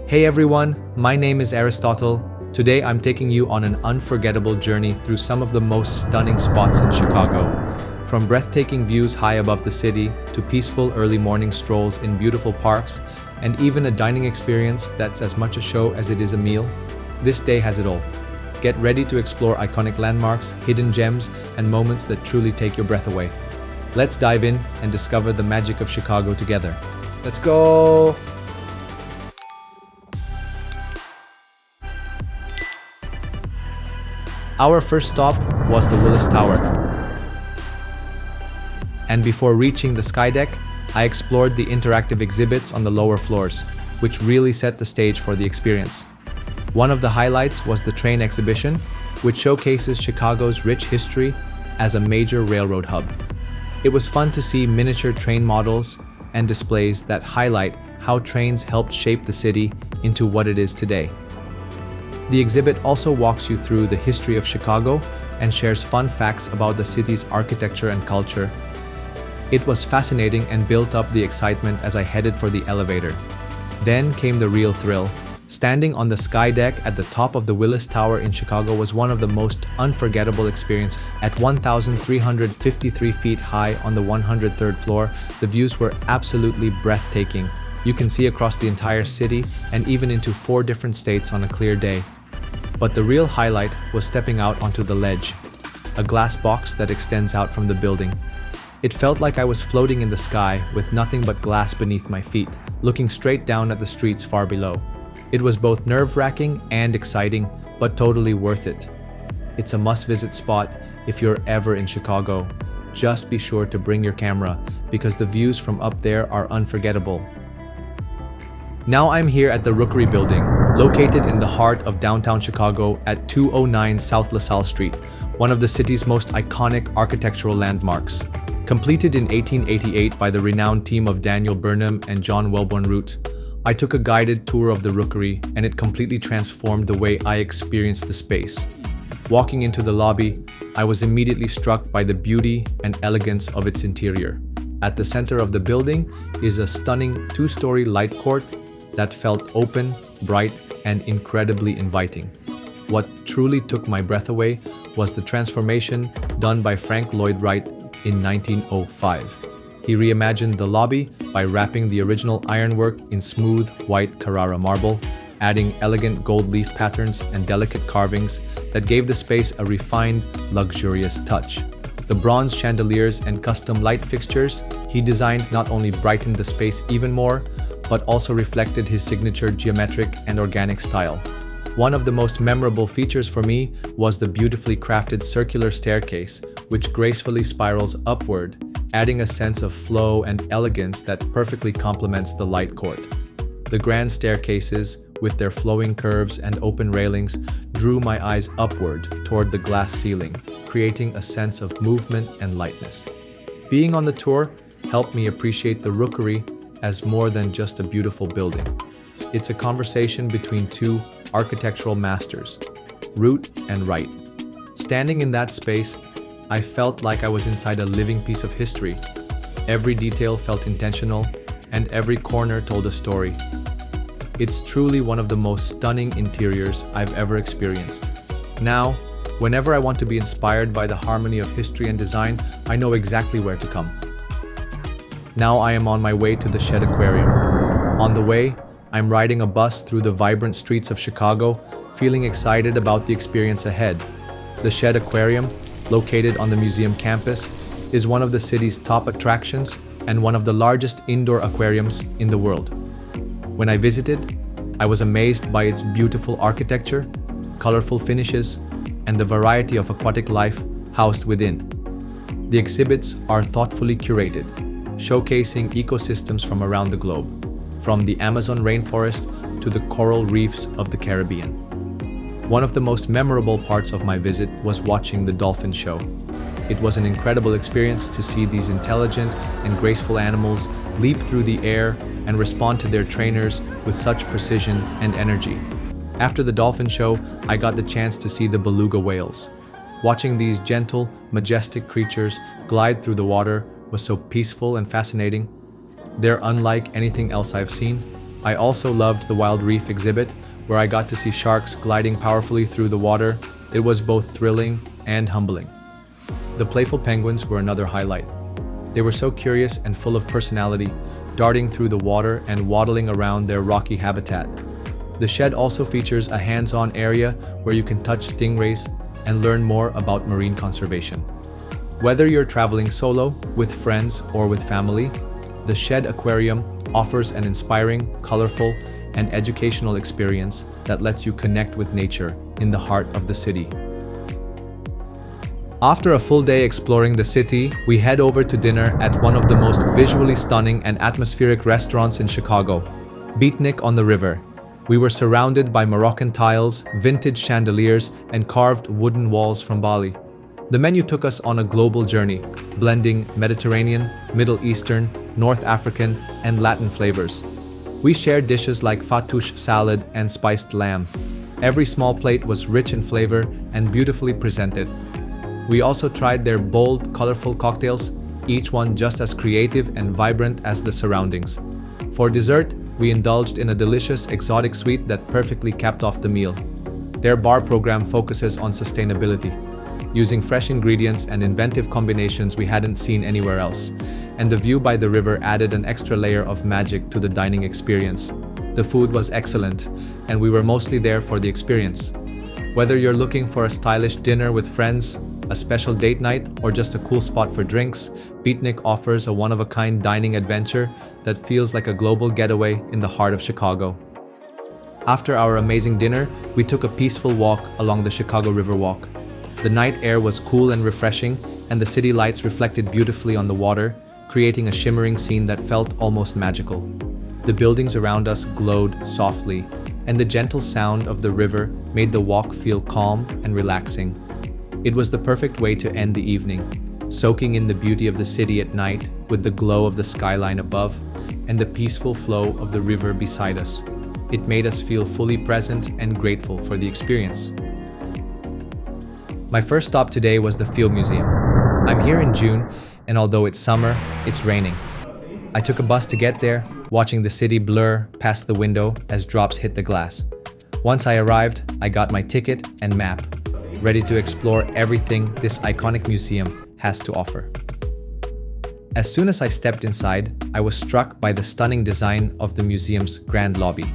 Hey everyone, my name is Aristotle. Today I'm taking you on an unforgettable journey through some of the most stunning spots in Chicago. From breathtaking views high above the city to peaceful early morning strolls in beautiful parks, and even a dining experience that's as much a show as it is a meal, this day has it all. Get ready to explore iconic landmarks, hidden gems, and moments that truly take your breath away. Let's dive in and discover the magic of Chicago together. Let's go! Our first stop was the Willis Tower. And before reaching the Skydeck, I explored the interactive exhibits on the lower floors, which really set the stage for the experience. One of the highlights was the train exhibition, which showcases Chicago's rich history as a major railroad hub. It was fun to see miniature train models and displays that highlight how trains helped shape the city into what it is today. The exhibit also walks you through the history of Chicago and shares fun facts about the city's architecture and culture. It was fascinating and built up the excitement as I headed for the elevator. Then came the real thrill. Standing on the Skydeck at the top of the Willis Tower in Chicago was one of the most unforgettable experiences. At 1,353 feet high on the 103rd floor, the views were absolutely breathtaking. You can see across the entire city and even into 4 different states on a clear day. But the real highlight was stepping out onto the ledge, a glass box that extends out from the building. It felt like I was floating in the sky with nothing but glass beneath my feet, looking straight down at the streets far below. It was both nerve-wracking and exciting, but totally worth it. It's a must-visit spot if you're ever in Chicago. Just be sure to bring your camera, because the views from up there are unforgettable. Now I'm here at the Rookery Building, located in the heart of downtown Chicago at 209 South LaSalle Street, one of the city's most iconic architectural landmarks. Completed in 1888 by the renowned team of Daniel Burnham and John Wellborn Root, I took a guided tour of the Rookery, and it completely transformed the way I experienced the space. Walking into the lobby, I was immediately struck by the beauty and elegance of its interior. At the center of the building is a stunning 2-story light court that felt open, bright, and incredibly inviting. What truly took my breath away was the transformation done by Frank Lloyd Wright in 1905. He reimagined the lobby by wrapping the original ironwork in smooth white Carrara marble, adding elegant gold leaf patterns and delicate carvings that gave the space a refined, luxurious touch. The bronze chandeliers and custom light fixtures he designed not only brightened the space even more, but also reflected his signature geometric and organic style. One of the most memorable features for me was the beautifully crafted circular staircase, which gracefully spirals upward, adding a sense of flow and elegance that perfectly complements the light court. The grand staircases, with their flowing curves and open railings, drew my eyes upward toward the glass ceiling, creating a sense of movement and lightness. Being on the tour helped me appreciate the Rookery as more than just a beautiful building. It's a conversation between 2 architectural masters, Root and Wright. Standing in that space, I felt like I was inside a living piece of history. Every detail felt intentional, and every corner told a story. It's truly one of the most stunning interiors I've ever experienced. Now, whenever I want to be inspired by the harmony of history and design, I know exactly where to come. Now I am on my way to the Shed Aquarium. On the way, I'm riding a bus through the vibrant streets of Chicago, feeling excited about the experience ahead. The Shed Aquarium, located on the museum campus, is one of the city's top attractions and one of the largest indoor aquariums in the world. When I visited, I was amazed by its beautiful architecture, colorful finishes, and the variety of aquatic life housed within. The exhibits are thoughtfully curated, showcasing ecosystems from around the globe, from the Amazon rainforest to the coral reefs of the Caribbean. One of the most memorable parts of my visit was watching the dolphin show. It was an incredible experience to see these intelligent and graceful animals leap through the air and respond to their trainers with such precision and energy. After the dolphin show, I got the chance to see the beluga whales. Watching these gentle, majestic creatures glide through the water was so peaceful and fascinating. They're unlike anything else I've seen, I also loved the Wild Reef exhibit, where I got to see sharks gliding powerfully through the water. It was both thrilling and humbling. The playful penguins were another highlight. They were so curious and full of personality, darting through the water and waddling around their rocky habitat. The shed also features a hands-on area where you can touch stingrays and learn more about marine conservation. Whether you're traveling solo, with friends, or with family, the Shed Aquarium offers an inspiring, colorful, and educational experience that lets you connect with nature in the heart of the city. After a full day exploring the city, we head over to dinner at one of the most visually stunning and atmospheric restaurants in Chicago, Beatnik On The River. We were surrounded by Moroccan tiles, vintage chandeliers, and carved wooden walls from Bali. The menu took us on a global journey, blending Mediterranean, Middle Eastern, North African, and Latin flavors. We shared dishes like fattoush salad and spiced lamb. Every small plate was rich in flavor and beautifully presented. We also tried their bold, colorful cocktails, each one just as creative and vibrant as the surroundings. For dessert, we indulged in a delicious exotic sweet that perfectly capped off the meal. Their bar program focuses on sustainability, using fresh ingredients and inventive combinations we hadn't seen anywhere else. And the view by the river added an extra layer of magic to the dining experience. The food was excellent, and we were mostly there for the experience. Whether you're looking for a stylish dinner with friends, a special date night, or just a cool spot for drinks, Beatnik offers a one-of-a-kind dining adventure that feels like a global getaway in the heart of Chicago. After our amazing dinner, we took a peaceful walk along the Chicago River Walk. The night air was cool and refreshing, and the city lights reflected beautifully on the water, creating a shimmering scene that felt almost magical. The buildings around us glowed softly, and the gentle sound of the river made the walk feel calm and relaxing. It was the perfect way to end the evening, soaking in the beauty of the city at night with the glow of the skyline above and the peaceful flow of the river beside us. It made us feel fully present and grateful for the experience. My first stop today was the Field Museum. I'm here in June, and although it's summer, it's raining. I took a bus to get there, watching the city blur past the window as drops hit the glass. Once I arrived, I got my ticket and map, ready to explore everything this iconic museum has to offer. As soon as I stepped inside, I was struck by the stunning design of the museum's grand lobby.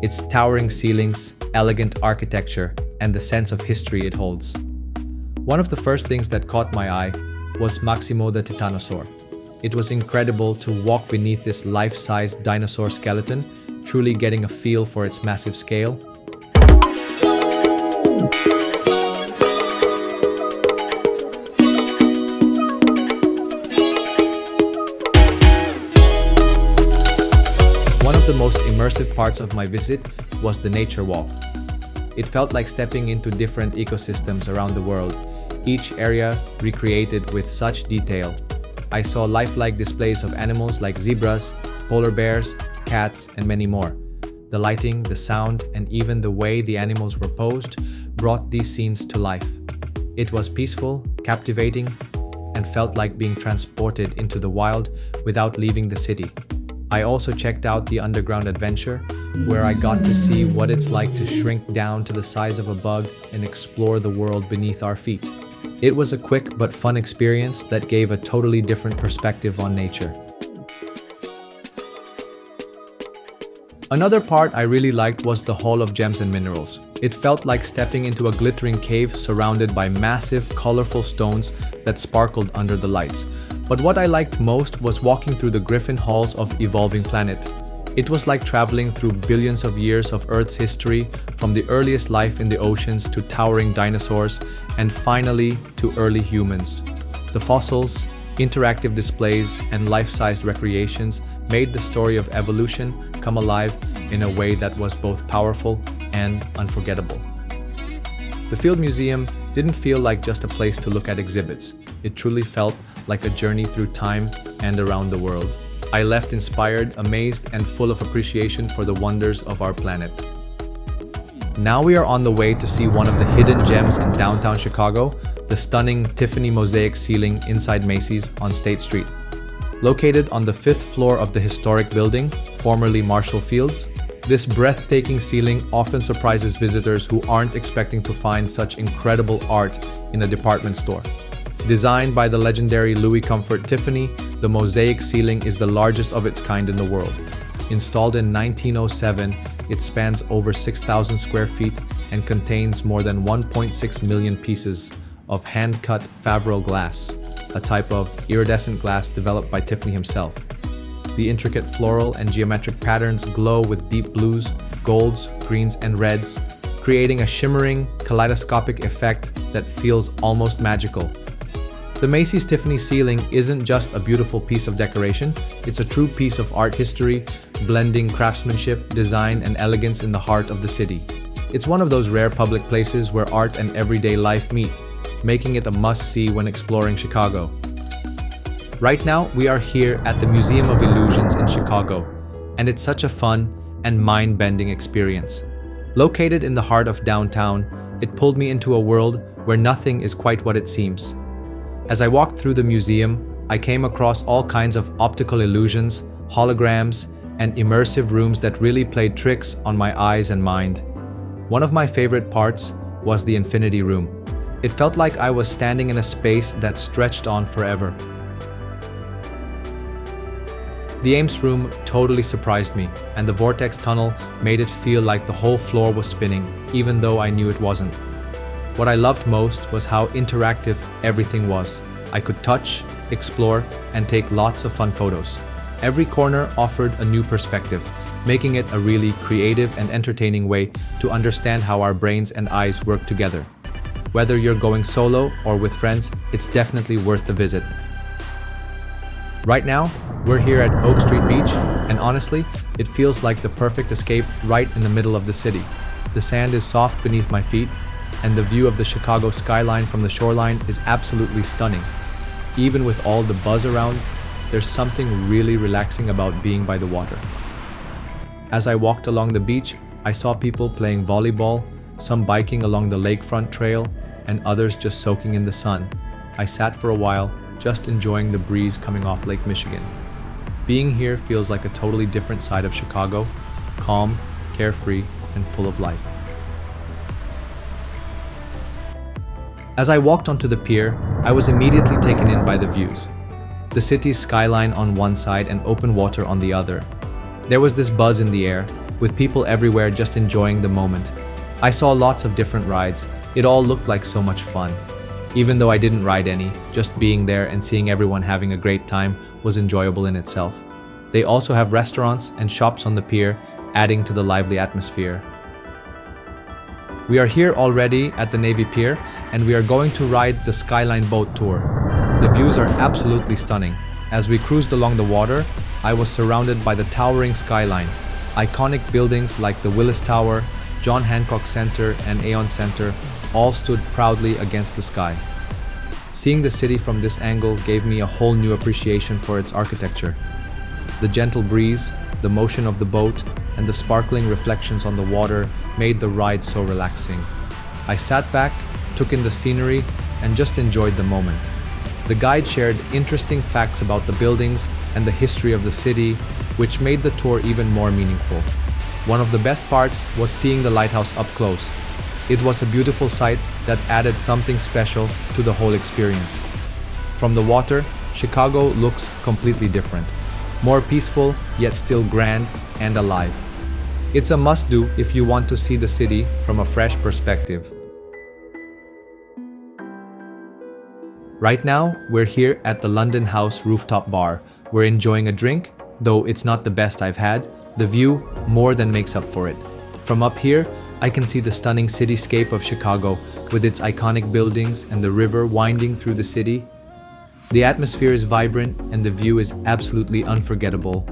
Its towering ceilings, elegant architecture, and the sense of history it holds. One of the first things that caught my eye was Maximo the Titanosaur. It was incredible to walk beneath this life-sized dinosaur skeleton, truly getting a feel for its massive scale. One of the most immersive parts of my visit was the nature walk. It felt like stepping into different ecosystems around the world, each area recreated with such detail. I saw lifelike displays of animals like zebras, polar bears, cats, and many more. The lighting, the sound, and even the way the animals were posed brought these scenes to life. It was peaceful, captivating, and felt like being transported into the wild without leaving the city. I also checked out the underground adventure, where I got to see what it's like to shrink down to the size of a bug and explore the world beneath our feet. It was a quick but fun experience that gave a totally different perspective on nature. Another part I really liked was the Hall of Gems and Minerals. It felt like stepping into a glittering cave surrounded by massive, colorful stones that sparkled under the lights. But what I liked most was walking through the Griffin halls of Evolving Planet. It was like traveling through billions of years of Earth's history, from the earliest life in the oceans to towering dinosaurs, and finally to early humans. The fossils, interactive displays, and life-sized recreations made the story of evolution come alive in a way that was both powerful and unforgettable. The Field Museum didn't feel like just a place to look at exhibits. It truly felt like a journey through time and around the world. I left inspired, amazed, and full of appreciation for the wonders of our planet. Now we are on the way to see one of the hidden gems in downtown Chicago, the stunning Tiffany mosaic ceiling inside Macy's on State Street. Located on the 5th floor of the historic building, formerly Marshall Fields. This breathtaking ceiling often surprises visitors who aren't expecting to find such incredible art in a department store. Designed by the legendary Louis Comfort Tiffany, the mosaic ceiling is the largest of its kind in the world. Installed in 1907, it spans over 6,000 square feet and contains more than 1.6 million pieces of hand-cut Favreau glass, a type of iridescent glass developed by Tiffany himself. The intricate floral and geometric patterns glow with deep blues, golds, greens, and reds, creating a shimmering, kaleidoscopic effect that feels almost magical. The Macy's Tiffany ceiling isn't just a beautiful piece of decoration, it's a true piece of art history, blending craftsmanship, design, and elegance in the heart of the city. It's one of those rare public places where art and everyday life meet, making it a must-see when exploring Chicago. Right now, we are here at the Museum of Illusions in Chicago, and it's such a fun and mind-bending experience. Located in the heart of downtown, it pulled me into a world where nothing is quite what it seems. As I walked through the museum, I came across all kinds of optical illusions, holograms, and immersive rooms that really played tricks on my eyes and mind. One of my favorite parts was the Infinity Room. It felt like I was standing in a space that stretched on forever. The Ames Room totally surprised me, and the Vortex Tunnel made it feel like the whole floor was spinning, even though I knew it wasn't. What I loved most was how interactive everything was. I could touch, explore, and take lots of fun photos. Every corner offered a new perspective, making it a really creative and entertaining way to understand how our brains and eyes work together. Whether you're going solo or with friends, it's definitely worth the visit. Right now, we're here at Oak Street Beach, and honestly, it feels like the perfect escape right in the middle of the city. The sand is soft beneath my feet, and the view of the Chicago skyline from the shoreline is absolutely stunning. Even with all the buzz around, there's something really relaxing about being by the water. As I walked along the beach, I saw people playing volleyball, some biking along the lakefront trail, and others just soaking in the sun. I sat for a while, just enjoying the breeze coming off Lake Michigan. Being here feels like a totally different side of Chicago, calm, carefree, and full of life. As I walked onto the pier, I was immediately taken in by the views. The city's skyline on one side and open water on the other. There was this buzz in the air, with people everywhere just enjoying the moment. I saw lots of different rides. It all looked like so much fun. Even though I didn't ride any, just being there and seeing everyone having a great time was enjoyable in itself. They also have restaurants and shops on the pier, adding to the lively atmosphere. We are here already at the Navy Pier, and we are going to ride the Skyline boat tour. The views are absolutely stunning. As we cruised along the water, I was surrounded by the towering skyline. Iconic buildings like the Willis Tower, John Hancock Center, and Aon Center all stood proudly against the sky. Seeing the city from this angle gave me a whole new appreciation for its architecture. The gentle breeze, the motion of the boat, and the sparkling reflections on the water made the ride so relaxing. I sat back, took in the scenery, and just enjoyed the moment. The guide shared interesting facts about the buildings and the history of the city, which made the tour even more meaningful. One of the best parts was seeing the lighthouse up close. It was a beautiful sight that added something special to the whole experience. From the water, Chicago looks completely different. More peaceful, yet still grand and alive. It's a must-do if you want to see the city from a fresh perspective. Right now, we're here at the London House rooftop bar. We're enjoying a drink, though it's not the best I've had. The view more than makes up for it. From up here, I can see the stunning cityscape of Chicago with its iconic buildings and the river winding through the city. The atmosphere is vibrant and the view is absolutely unforgettable.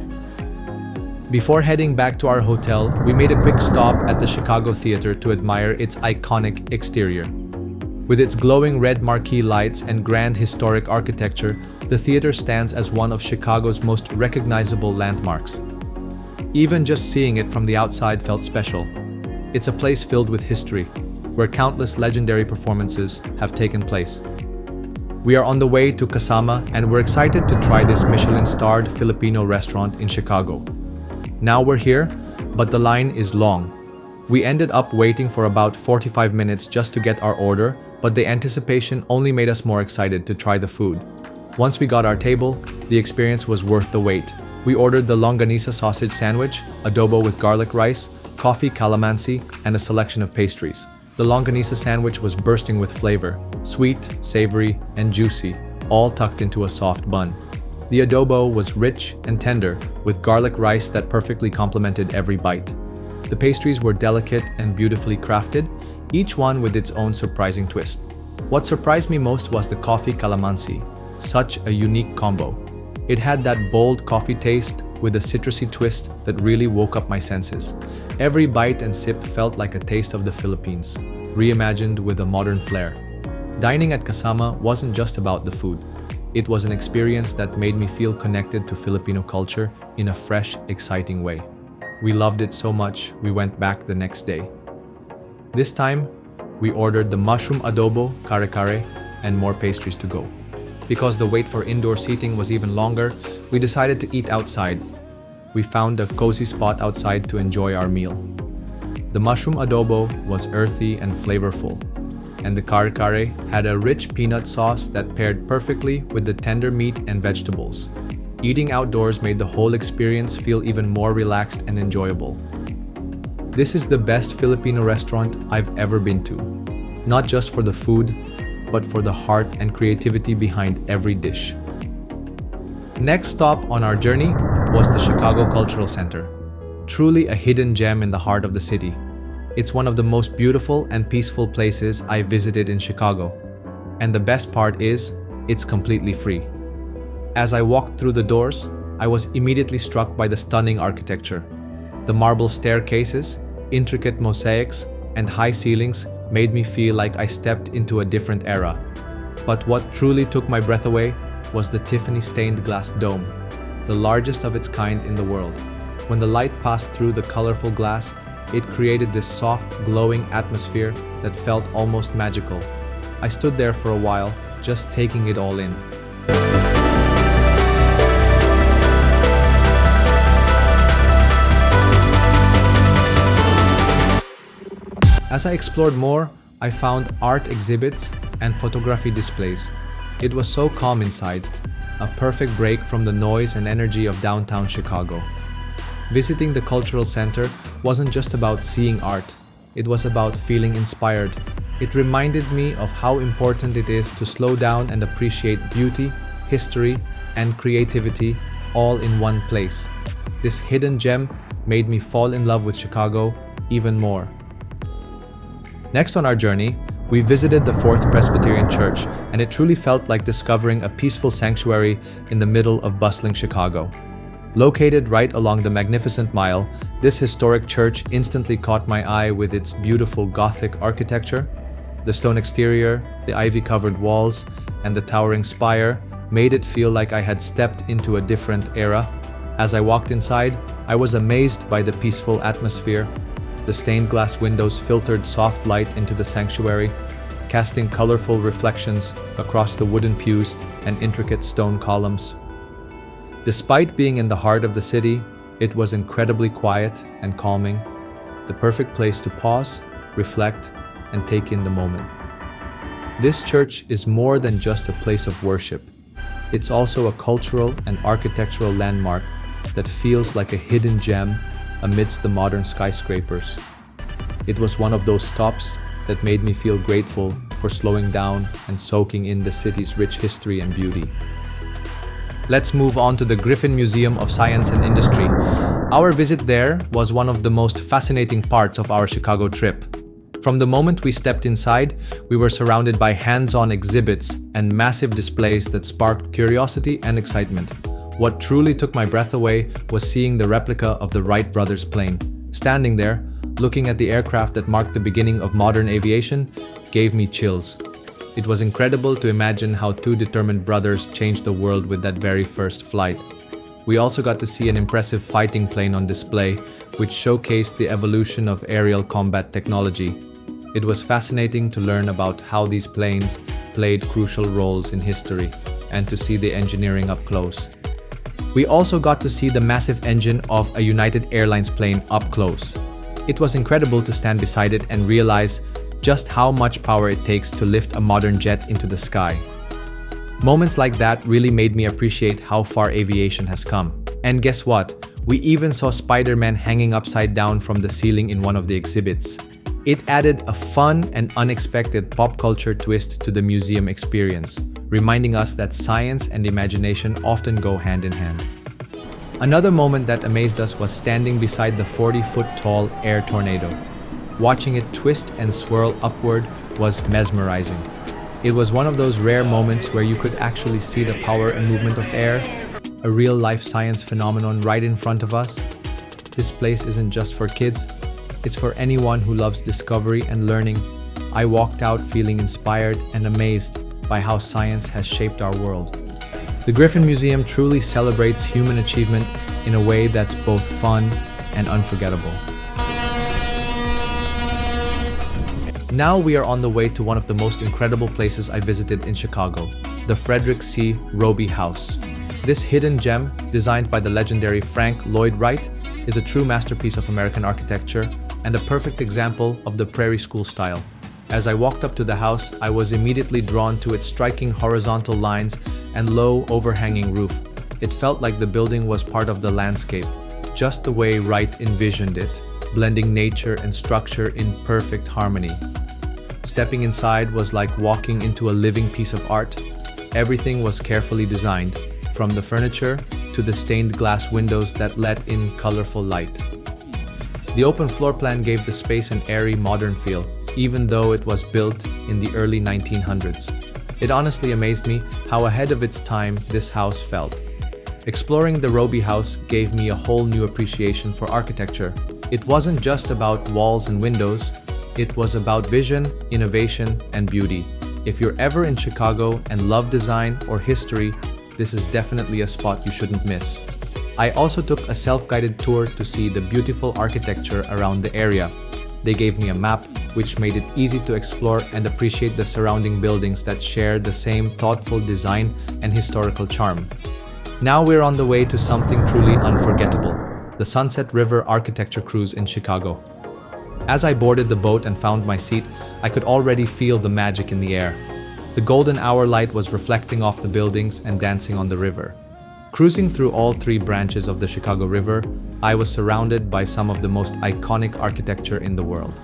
Before heading back to our hotel, we made a quick stop at the Chicago Theater to admire its iconic exterior. With its glowing red marquee lights and grand historic architecture, the theater stands as one of Chicago's most recognizable landmarks. Even just seeing it from the outside felt special. It's a place filled with history, where countless legendary performances have taken place. We are on the way to Kasama, and we're excited to try this Michelin-starred Filipino restaurant in Chicago. Now we're here, but the line is long. We ended up waiting for about 45 minutes just to get our order, but the anticipation only made us more excited to try the food. Once we got our table, the experience was worth the wait. We ordered the longanisa sausage sandwich, adobo with garlic rice, coffee calamansi, and a selection of pastries. The longanisa sandwich was bursting with flavor, sweet, savory, and juicy, all tucked into a soft bun. The adobo was rich and tender, with garlic rice that perfectly complemented every bite. The pastries were delicate and beautifully crafted, each one with its own surprising twist. What surprised me most was the coffee calamansi, such a unique combo. It had that bold coffee taste with a citrusy twist that really woke up my senses. Every bite and sip felt like a taste of the Philippines, reimagined with a modern flair. Dining at Kasama wasn't just about the food. It was an experience that made me feel connected to Filipino culture in a fresh, exciting way. We loved it so much, we went back the next day. This time, we ordered the mushroom adobo, kare-kare, and more pastries to go. Because the wait for indoor seating was even longer, we decided to eat outside. We found a cozy spot outside to enjoy our meal. The mushroom adobo was earthy and flavorful, and the kare-kare had a rich peanut sauce that paired perfectly with the tender meat and vegetables. Eating outdoors made the whole experience feel even more relaxed and enjoyable. This is the best Filipino restaurant I've ever been to, not just for the food, but for the heart and creativity behind every dish. Next stop on our journey was the Chicago Cultural Center, truly a hidden gem in the heart of the city. It's one of the most beautiful and peaceful places I visited in Chicago, and the best part is, it's completely free. As I walked through the doors, I was immediately struck by the stunning architecture. The marble staircases, intricate mosaics, and high ceilings made me feel like I stepped into a different era. But what truly took my breath away was the Tiffany stained glass dome, the largest of its kind in the world. When the light passed through the colorful glass, it created this soft, glowing atmosphere that felt almost magical. I stood there for a while, just taking it all in. As I explored more, I found art exhibits and photography displays. It was so calm inside, a perfect break from the noise and energy of downtown Chicago. Visiting the cultural center wasn't just about seeing art, it was about feeling inspired. It reminded me of how important it is to slow down and appreciate beauty, history, and creativity all in one place. This hidden gem made me fall in love with Chicago even more. Next on our journey, we visited the Fourth Presbyterian Church, and it truly felt like discovering a peaceful sanctuary in the middle of bustling Chicago. Located right along the Magnificent Mile, this historic church instantly caught my eye with its beautiful Gothic architecture. The stone exterior, the ivy-covered walls, and the towering spire made it feel like I had stepped into a different era. As I walked inside, I was amazed by the peaceful atmosphere. The stained glass windows filtered soft light into the sanctuary, casting colorful reflections across the wooden pews and intricate stone columns. Despite being in the heart of the city, it was incredibly quiet and calming, the perfect place to pause, reflect, and take in the moment. This church is more than just a place of worship. It's also a cultural and architectural landmark that feels like a hidden gem amidst the modern skyscrapers. It was one of those stops that made me feel grateful for slowing down and soaking in the city's rich history and beauty. Let's move on to the Griffin Museum of Science and Industry. Our visit there was one of the most fascinating parts of our Chicago trip. From the moment we stepped inside, we were surrounded by hands-on exhibits and massive displays that sparked curiosity and excitement. What truly took my breath away was seeing the replica of the Wright brothers' plane. Standing there, looking at the aircraft that marked the beginning of modern aviation, gave me chills. It was incredible to imagine how two determined brothers changed the world with that very first flight. We also got to see an impressive fighting plane on display, which showcased the evolution of aerial combat technology. It was fascinating to learn about how these planes played crucial roles in history and to see the engineering up close. We also got to see the massive engine of a United Airlines plane up close. It was incredible to stand beside it and realize just how much power it takes to lift a modern jet into the sky. Moments like that really made me appreciate how far aviation has come. And guess what? We even saw Spider-Man hanging upside down from the ceiling in one of the exhibits. It added a fun and unexpected pop culture twist to the museum experience, reminding us that science and imagination often go hand in hand. Another moment that amazed us was standing beside the 40-foot-tall air tornado. Watching it twist and swirl upward was mesmerizing. It was one of those rare moments where you could actually see the power and movement of air, a real-life science phenomenon right in front of us. This place isn't just for kids, it's for anyone who loves discovery and learning. I walked out feeling inspired and amazed by how science has shaped our world. The Griffin Museum truly celebrates human achievement in a way that's both fun and unforgettable. Now we are on the way to one of the most incredible places I visited in Chicago, the Frederick C. Robie House. This hidden gem, designed by the legendary Frank Lloyd Wright, is a true masterpiece of American architecture and a perfect example of the Prairie School style. As I walked up to the house, I was immediately drawn to its striking horizontal lines and low, overhanging roof. It felt like the building was part of the landscape, just the way Wright envisioned it, blending nature and structure in perfect harmony. Stepping inside was like walking into a living piece of art. Everything was carefully designed, from the furniture to the stained glass windows that let in colorful light. The open floor plan gave the space an airy, modern feel, even though it was built in the early 1900s. It honestly amazed me how ahead of its time this house felt. Exploring the Robie House gave me a whole new appreciation for architecture. It wasn't just about walls and windows, it was about vision, innovation, and beauty. If you're ever in Chicago and love design or history, this is definitely a spot you shouldn't miss. I also took a self-guided tour to see the beautiful architecture around the area. They gave me a map, which made it easy to explore and appreciate the surrounding buildings that share the same thoughtful design and historical charm. Now we're on the way to something truly unforgettable, the Sunset River Architecture Cruise in Chicago. As I boarded the boat and found my seat, I could already feel the magic in the air. The golden hour light was reflecting off the buildings and dancing on the river. Cruising through all three branches of the Chicago River, I was surrounded by some of the most iconic architecture in the world.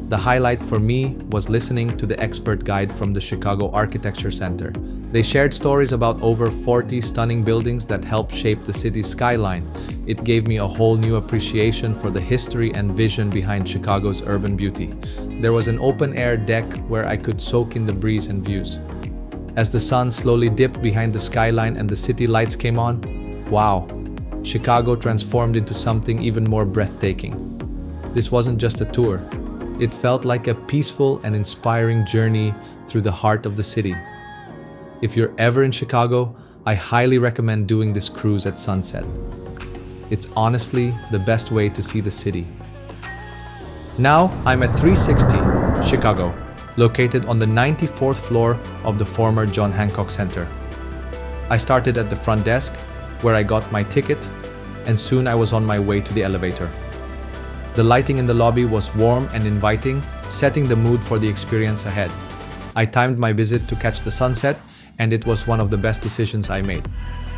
The highlight for me was listening to the expert guide from the Chicago Architecture Center. They shared stories about over 40 stunning buildings that helped shape the city's skyline. It gave me a whole new appreciation for the history and vision behind Chicago's urban beauty. There was an open-air deck where I could soak in the breeze and views. As the sun slowly dipped behind the skyline and the city lights came on, wow, Chicago transformed into something even more breathtaking. This wasn't just a tour. It felt like a peaceful and inspiring journey through the heart of the city. If you're ever in Chicago, I highly recommend doing this cruise at sunset. It's honestly the best way to see the city. Now I'm at 360 Chicago, located on the 94th floor of the former John Hancock Center. I started at the front desk, where I got my ticket, and soon I was on my way to the elevator. The lighting in the lobby was warm and inviting, setting the mood for the experience ahead. I timed my visit to catch the sunset, and it was one of the best decisions I made.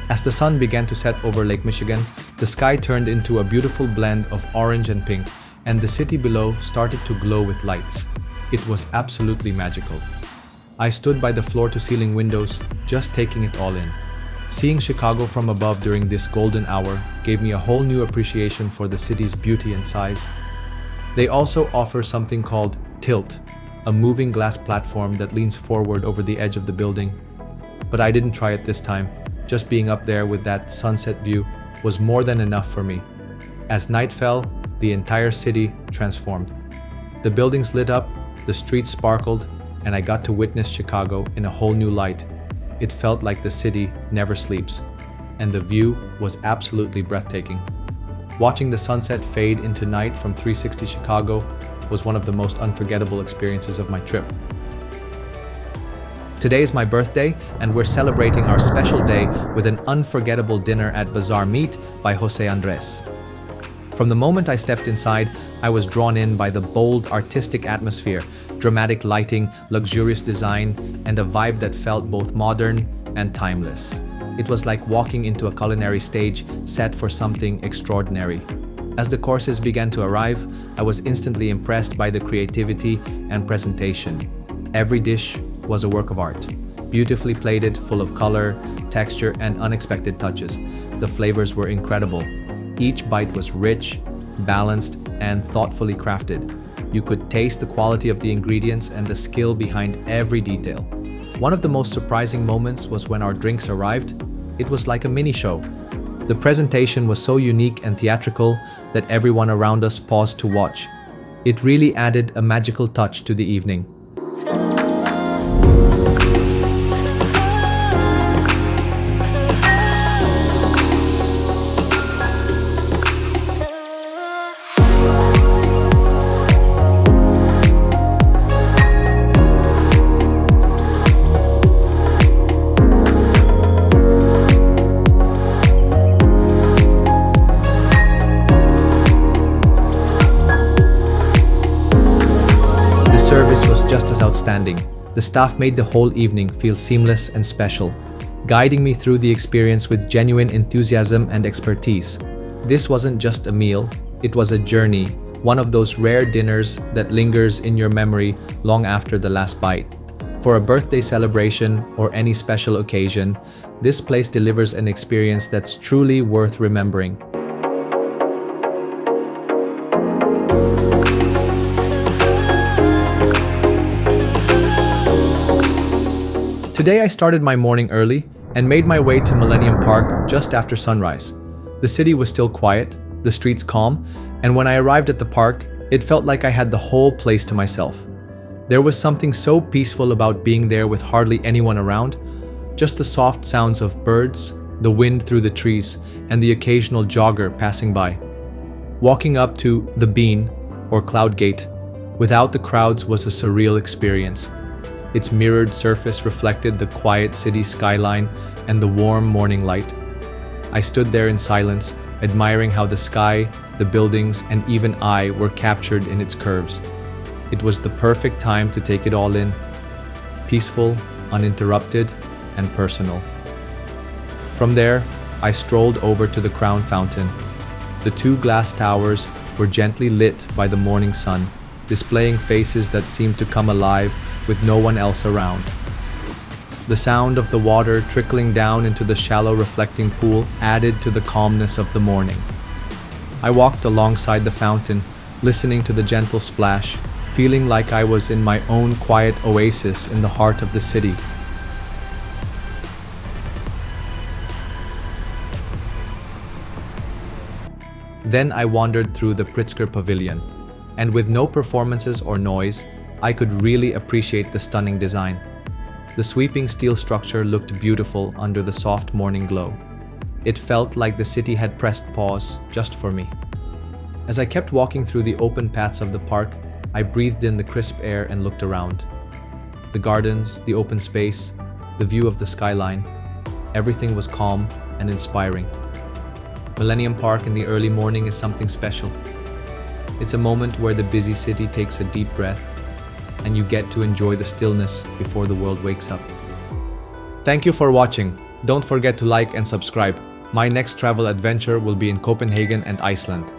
As the sun began to set over Lake Michigan, the sky turned into a beautiful blend of orange and pink, and the city below started to glow with lights. It was absolutely magical. I stood by the floor-to-ceiling windows, just taking it all in. Seeing Chicago from above during this golden hour gave me a whole new appreciation for the city's beauty and size. They also offer something called Tilt, a moving glass platform that leans forward over the edge of the building. But I didn't try it this time. Just being up there with that sunset view was more than enough for me. As night fell, the entire city transformed. The buildings lit up, the streets sparkled, and I got to witness Chicago in a whole new light. It felt like the city never sleeps, and the view was absolutely breathtaking. Watching the sunset fade into night from 360 Chicago was one of the most unforgettable experiences of my trip. Today is my birthday, and we're celebrating our special day with an unforgettable dinner at Bazaar Meat by Jose Andres. From the moment I stepped inside, I was drawn in by the bold, artistic atmosphere, dramatic lighting, luxurious design, and a vibe that felt both modern and timeless. It was like walking into a culinary stage set for something extraordinary. As the courses began to arrive, I was instantly impressed by the creativity and presentation. Every dish was a work of art, beautifully plated, full of color, texture, and unexpected touches. The flavors were incredible. Each bite was rich, balanced, and thoughtfully crafted. You could taste the quality of the ingredients and the skill behind every detail. One of the most surprising moments was when our drinks arrived. It was like a mini show. The presentation was so unique and theatrical that everyone around us paused to watch. It really added a magical touch to the evening. The service was just as outstanding. The staff made the whole evening feel seamless and special, guiding me through the experience with genuine enthusiasm and expertise. This wasn't just a meal, it was a journey, one of those rare dinners that lingers in your memory long after the last bite. For a birthday celebration or any special occasion, this place delivers an experience that's truly worth remembering. Today I started my morning early and made my way to Millennium Park just after sunrise. The city was still quiet, the streets calm, and when I arrived at the park, it felt like I had the whole place to myself. There was something so peaceful about being there with hardly anyone around, just the soft sounds of birds, the wind through the trees, and the occasional jogger passing by. Walking up to the Bean, or Cloud Gate, without the crowds was a surreal experience. Its mirrored surface reflected the quiet city skyline and the warm morning light. I stood there in silence, admiring how the sky, the buildings, and even I were captured in its curves. It was the perfect time to take it all in. Peaceful, uninterrupted, and personal. From there, I strolled over to the Crown Fountain. The two glass towers were gently lit by the morning sun, displaying faces that seemed to come alive with no one else around. The sound of the water trickling down into the shallow reflecting pool added to the calmness of the morning. I walked alongside the fountain, listening to the gentle splash, feeling like I was in my own quiet oasis in the heart of the city. Then I wandered through the Pritzker Pavilion, and with no performances or noise, I could really appreciate the stunning design. The sweeping steel structure looked beautiful under the soft morning glow. It felt like the city had pressed pause just for me. As I kept walking through the open paths of the park, I breathed in the crisp air and looked around. The gardens, the open space, the view of the skyline, everything was calm and inspiring. Millennium Park in the early morning is something special. It's a moment where the busy city takes a deep breath, and you get to enjoy the stillness before the world wakes up. Thank you for watching. Don't forget to like and subscribe. My next travel adventure will be in Copenhagen and Iceland.